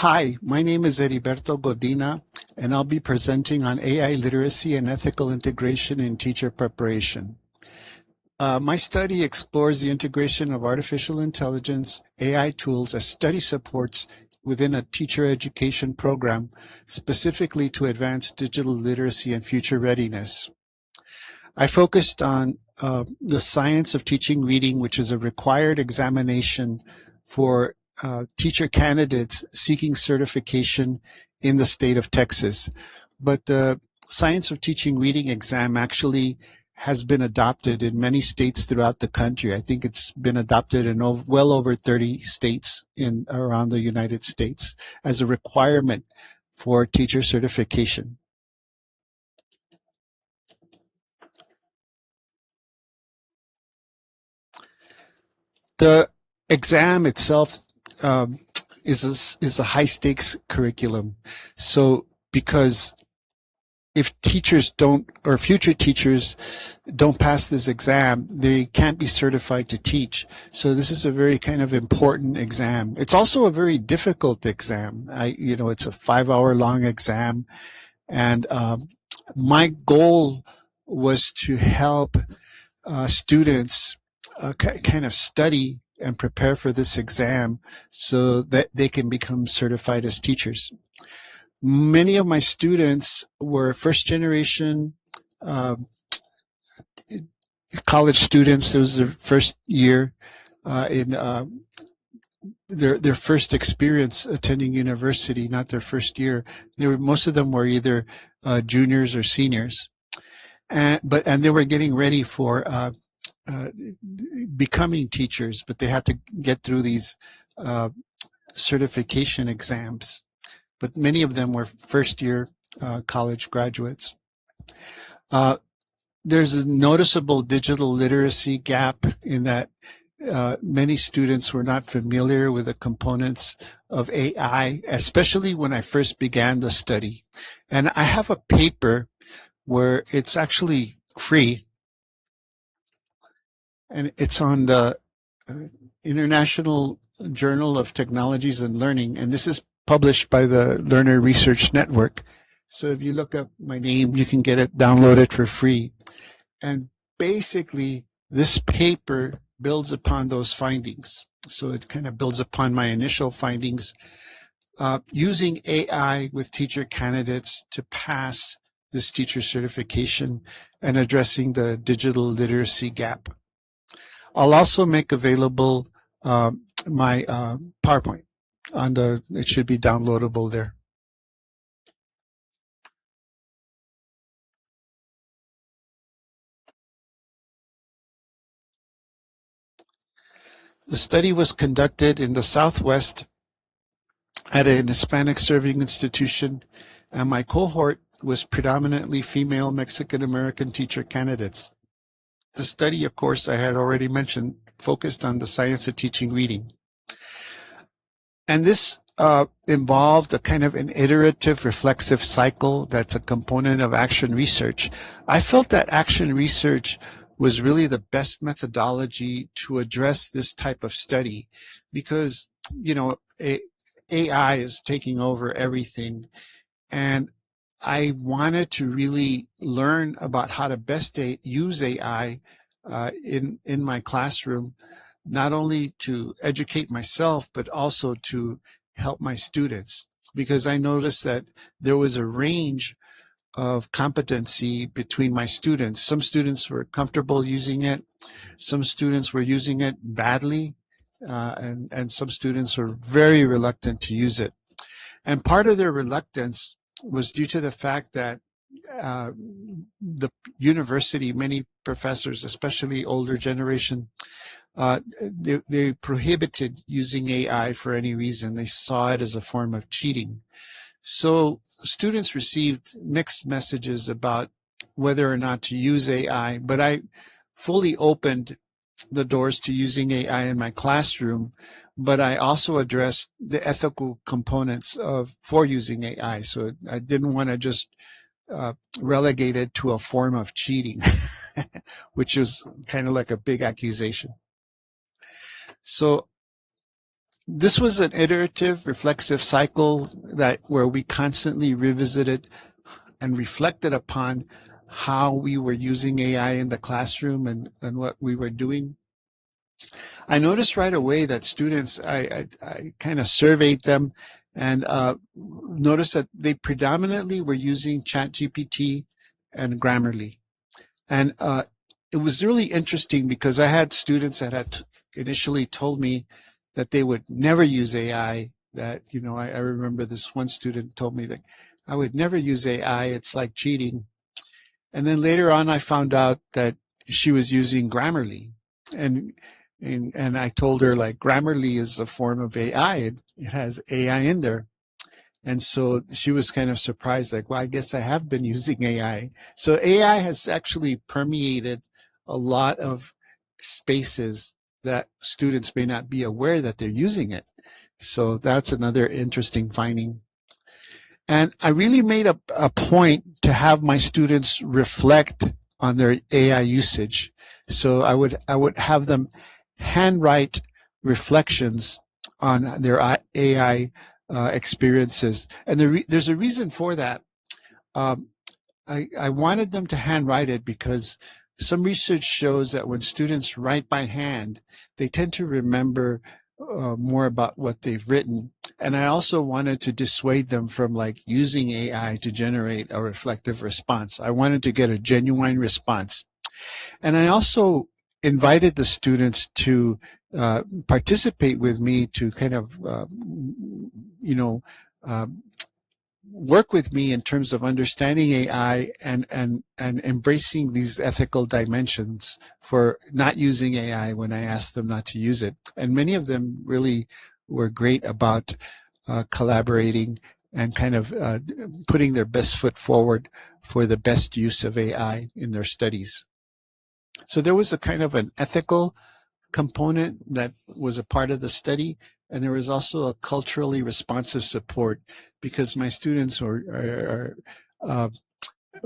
Hi, my name is Heriberto Godina, and I'll be presenting on AI literacy and ethical integration in teacher preparation. My study explores the integration of artificial intelligence, AI tools as study supports within a teacher education program, specifically to advance digital literacy and future readiness. I focused on the science of teaching reading, which is a required examination for teacher candidates seeking certification in the state of Texas. But the science of teaching reading exam actually has been adopted in many states throughout the country. I think it's been adopted in well over 30 states around the United States as a requirement for teacher certification. The exam itself is a high stakes curriculum. So because if teachers don't, or future teachers don't pass this exam, they can't be certified to teach. So this is a very kind of important exam. It's also a very difficult exam. It's a 5-hour long exam. And my goal was to help students kind of study and prepare for this exam so that they can become certified as teachers. Many of my students were first generation college students. It was their first year in their first experience attending university, not their first year. Most of them were either juniors or seniors, and they were getting ready for becoming teachers, but they had to get through these certification exams. But many of them were first-year college graduates. There's a noticeable digital literacy gap in that many students were not familiar with the components of AI, especially when I first began the study. And I have a paper where it's actually free, and it's on the International Journal of Technologies and Learning, and this is published by the Learner Research Network. So if you look up my name, you can get it downloaded for free. And basically, this paper builds upon those findings. So it kind of builds upon my initial findings, using AI with teacher candidates to pass this teacher certification and addressing the digital literacy gap. I'll also make available my PowerPoint it should be downloadable there. The study was conducted in the Southwest at an Hispanic serving institution, and my cohort was predominantly female Mexican-American teacher candidates. The study, of course, I had already mentioned, focused on the science of teaching reading. And this involved a kind of an iterative reflexive cycle that's a component of action research. I felt that action research was really the best methodology to address this type of study because, AI is taking over everything. And I wanted to really learn about how to best use AI in my classroom, not only to educate myself, but also to help my students, because I noticed that there was a range of competency between my students. Some students were comfortable using it. Some students were using it badly, and some students were very reluctant to use it. And part of their reluctance was due to the fact that the university, many professors, especially older generation, they prohibited using AI for any reason. They saw it as a form of cheating. So students received mixed messages about whether or not to use AI, but I fully opened the doors to using AI in my classroom, but I also addressed the ethical components for using AI. So I didn't want to just relegate it to a form of cheating, which was kind of like a big accusation. So This was an iterative, reflexive cycle where we constantly revisited and reflected upon how we were using AI in the classroom and what we were doing. I noticed right away that students, I kind of surveyed them and noticed that they predominantly were using ChatGPT and Grammarly. And it was really interesting because I had students that had initially told me that they would never use AI. That, I remember this one student told me that I would never use AI. It's like cheating. And then later on, I found out that she was using Grammarly. And and I told her, like, Grammarly is a form of AI. It has AI in there. And so she was kind of surprised, like, well, I guess I have been using AI. So AI has actually permeated a lot of spaces that students may not be aware that they're using it. So that's another interesting finding. And I really made a point to have my students reflect on their AI usage. So I would have them handwrite reflections on their AI experiences. And there's a reason for that. I wanted them to handwrite it because some research shows that when students write by hand, they tend to remember more about what they've written. And I also wanted to dissuade them from, like, using AI to generate a reflective response. I wanted to get a genuine response. And I also invited the students to participate with me to kind of, work with me in terms of understanding AI and embracing these ethical dimensions for not using AI when I asked them not to use it. And many of them really were great about collaborating and kind of putting their best foot forward for the best use of AI in their studies. So there was a kind of an ethical component that was a part of the study, and there was also a culturally responsive support because my students are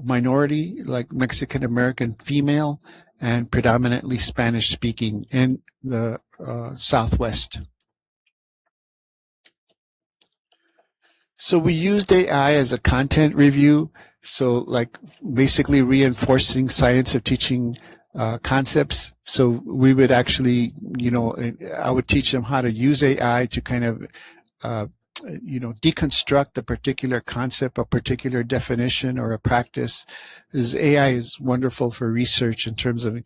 minority, like Mexican American female, and predominantly Spanish speaking in the Southwest. So we used AI as a content review, so like basically reinforcing science of teaching concepts. So we would actually, I would teach them how to use AI to kind of, deconstruct a particular concept, a particular definition, or a practice. Because AI is wonderful for research in terms of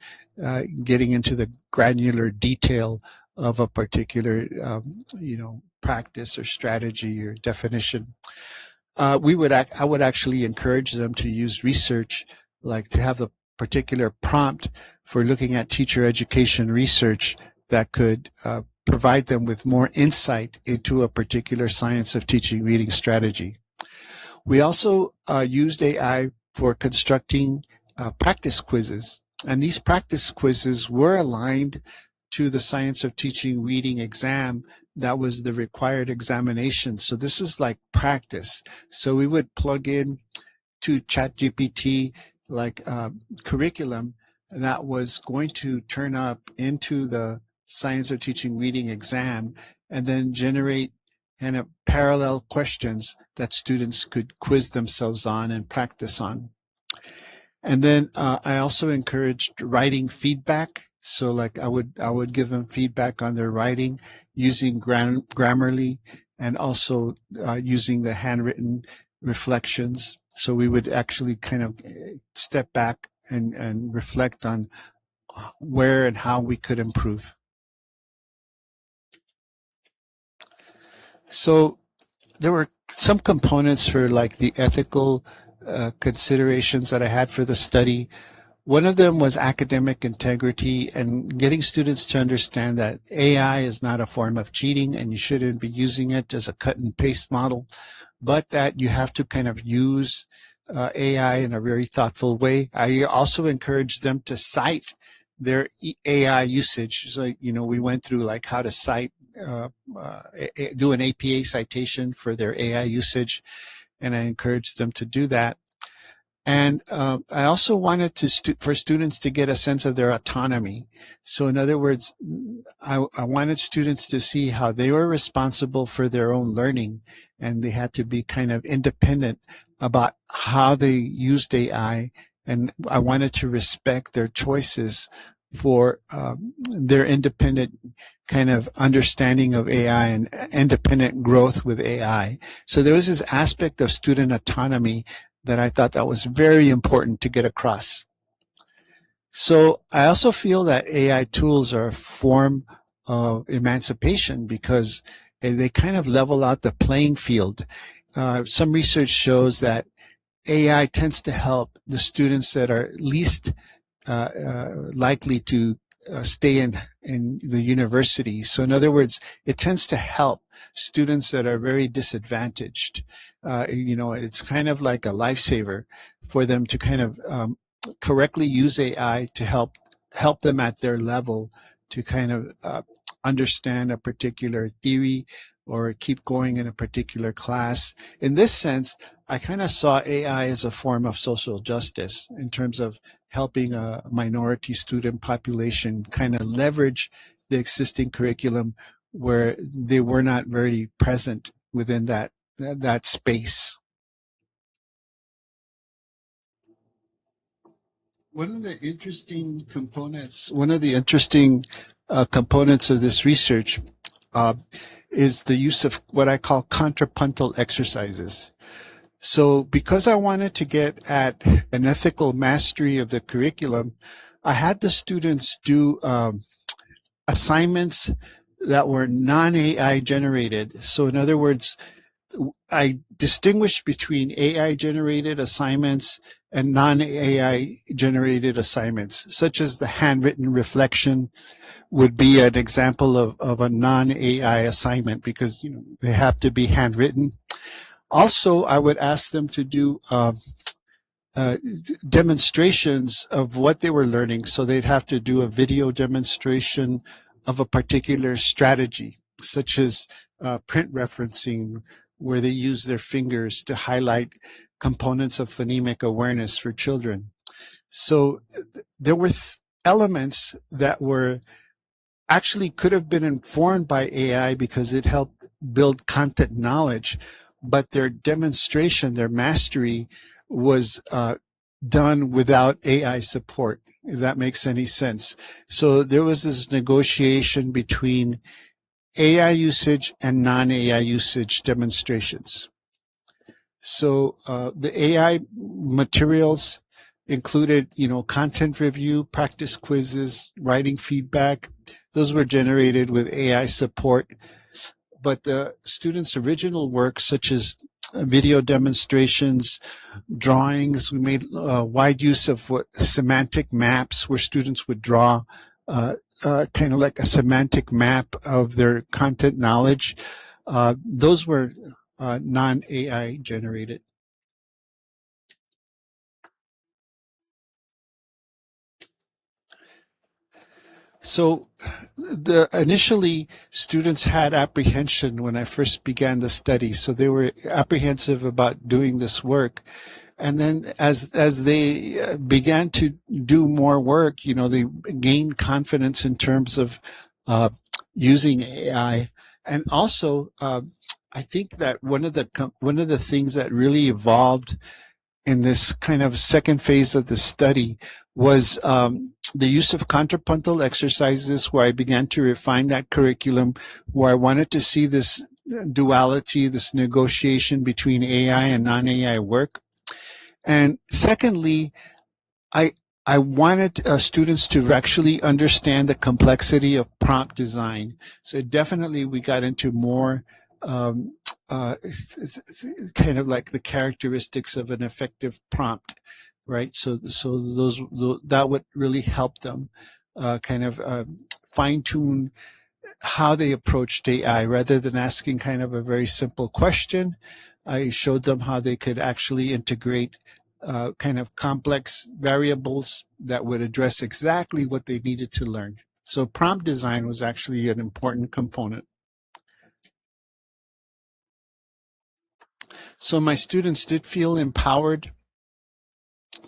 getting into the granular detail of a particular, practice or strategy or definition. I would actually encourage them to use research, like to have a particular prompt for looking at teacher education research that could provide them with more insight into a particular science of teaching reading strategy. We also used AI for constructing practice quizzes, and these practice quizzes were aligned to the science of teaching reading exam that was the required examination. So this was like practice. So we would plug in to ChatGPT like curriculum that was going to turn up into the science of teaching reading exam and then generate kind of parallel questions that students could quiz themselves on and practice on. And then I also encouraged writing feedback. So like I would give them feedback on their writing using Grammarly and also using the handwritten reflections. So we would actually kind of step back and reflect on where and how we could improve. So there were some components for like the ethical considerations that I had for the study. One of them was academic integrity and getting students to understand that AI is not a form of cheating and you shouldn't be using it as a cut and paste model, but that you have to kind of use AI in a very thoughtful way. I also encourage them to cite their AI usage. So, we went through like how to cite, do an APA citation for their AI usage, and I encouraged them to do that. And I also wanted for students to get a sense of their autonomy. So in other words, I wanted students to see how they were responsible for their own learning, and they had to be kind of independent about how they used AI. And I wanted to respect their choices for their independent kind of understanding of AI and independent growth with AI. So there was this aspect of student autonomy that I thought that was very important to get across. So I also feel that AI tools are a form of emancipation because they kind of level out the playing field. Some research shows that AI tends to help the students that are least likely to stay in the university. So in other words, it tends to help students that are very disadvantaged. It's kind of like a lifesaver for them to kind of correctly use AI to help them at their level to kind of understand a particular theory or keep going in a particular class. In this sense, I kind of saw AI as a form of social justice in terms of helping a minority student population kind of leverage the existing curriculum where they were not very present within that space. One of the interesting components of this research uh, is the use of what I call contrapuntal exercises. So because I wanted to get at an ethical mastery of the curriculum, I had the students do assignments that were non-AI generated. So in other words, I distinguished between AI generated assignments and non-AI generated assignments, such as the handwritten reflection would be an example of a non-AI assignment because they have to be handwritten. Also, I would ask them to do uh, demonstrations of what they were learning. So they'd have to do a video demonstration of a particular strategy, such as print referencing, where they use their fingers to highlight components of phonemic awareness for children. So there were elements that were actually could have been informed by AI because it helped build content knowledge, but their demonstration, their mastery was done without AI support, if that makes any sense. So there was this negotiation between AI usage and non-AI usage demonstrations. So the AI materials included, content review, practice quizzes, writing feedback. Those were generated with AI support. But the students' original work, such as video demonstrations, drawings, we made wide use of semantic maps where students would draw kind of like a semantic map of their content knowledge. Those were non-AI generated. So initially students had apprehension when I first began the study. So they were apprehensive about doing this work. And then as they began to do more work, they gained confidence in terms of using AI. And also, I think that one of the things that really evolved in this kind of second phase of the study was the use of contrapuntal exercises, where I began to refine that curriculum, where I wanted to see this duality, this negotiation between AI and non-AI work. And secondly, I I wanted students to actually understand the complexity of prompt design. So definitely we got into more uh, kind of like the characteristics of an effective prompt, right? So that would really help them kind of fine tune how they approached AI rather than asking kind of a very simple question. I showed them how they could actually integrate kind of complex variables that would address exactly what they needed to learn. So prompt design was actually an important component. So my students did feel empowered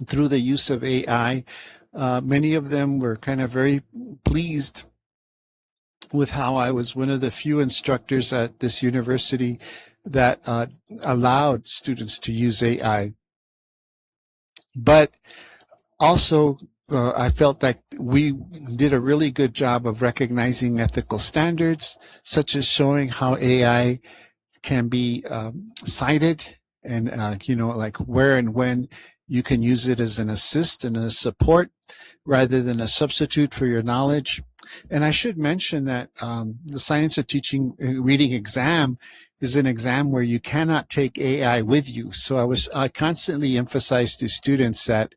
through the use of AI. Many of them were kind of very pleased with how I was one of the few instructors at this university that allowed students to use AI. But also, I felt like we did a really good job of recognizing ethical standards, such as showing how AI can be cited and, like where and when you can use it as an assist and a support rather than a substitute for your knowledge. And I should mention that the Science of Teaching Reading exam is an exam where you cannot take AI with you. So I constantly emphasize to students that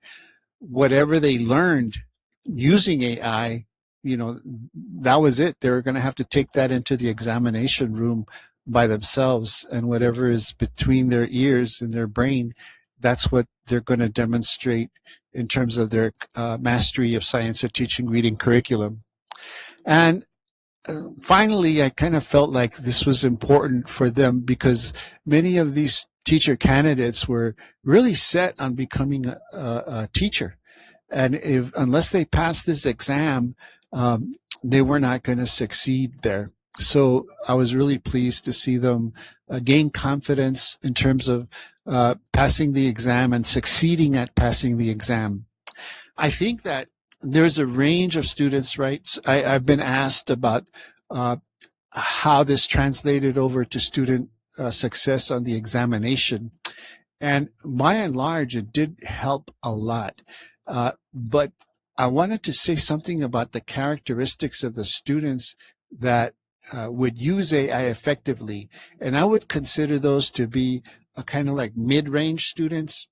whatever they learned using AI, that was it. They were going to have to take that into the examination room by themselves, and whatever is between their ears and their brain, that's what they're going to demonstrate in terms of their mastery of science of teaching reading curriculum. And finally, I kind of felt like this was important for them because many of these teacher candidates were really set on becoming a teacher. And unless they passed this exam, they were not going to succeed there. So I was really pleased to see them gain confidence in terms of passing the exam and succeeding at passing the exam. I think that there's a range of students, right? I've been asked about how this translated over to student success on the examination. And by and large, it did help a lot. But I wanted to say something about the characteristics of the students that would use AI effectively. And I would consider those to be a kind of like mid-range students.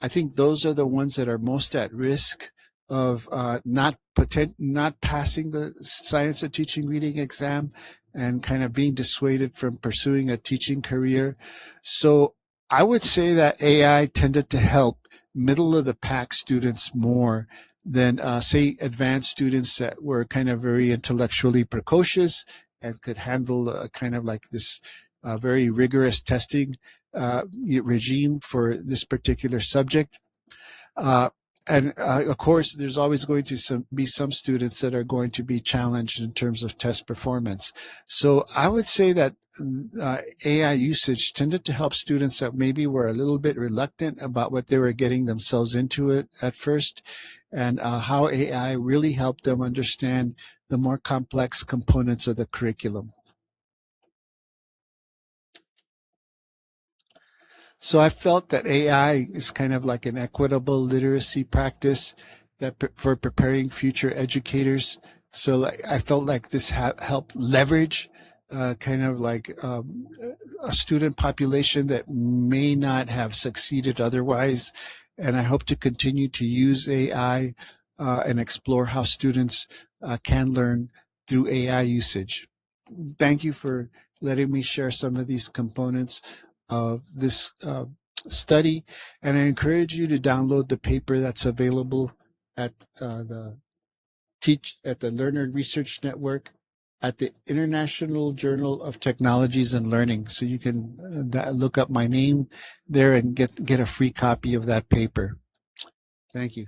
I think those are the ones that are most at risk of not passing the Science of Teaching Reading exam and kind of being dissuaded from pursuing a teaching career. So I would say that AI tended to help middle of the pack students more than say advanced students that were kind of very intellectually precocious and could handle kind of like this very rigorous testing regime for this particular subject. And of course, there's always going to be some students that are going to be challenged in terms of test performance. So I would say that AI usage tended to help students that maybe were a little bit reluctant about what they were getting themselves into it at first, and how AI really helped them understand the more complex components of the curriculum. So I felt that AI is kind of like an equitable literacy practice that for preparing future educators. So I felt like this helped leverage kind of like a student population that may not have succeeded otherwise. And I hope to continue to use AI and explore how students can learn through AI usage. Thank you for letting me share some of these components of this study, and I encourage you to download the paper that's available at the Learner Research Network at the International Journal of Technologies and Learning. So you can look up my name there and get a free copy of that paper. Thank you.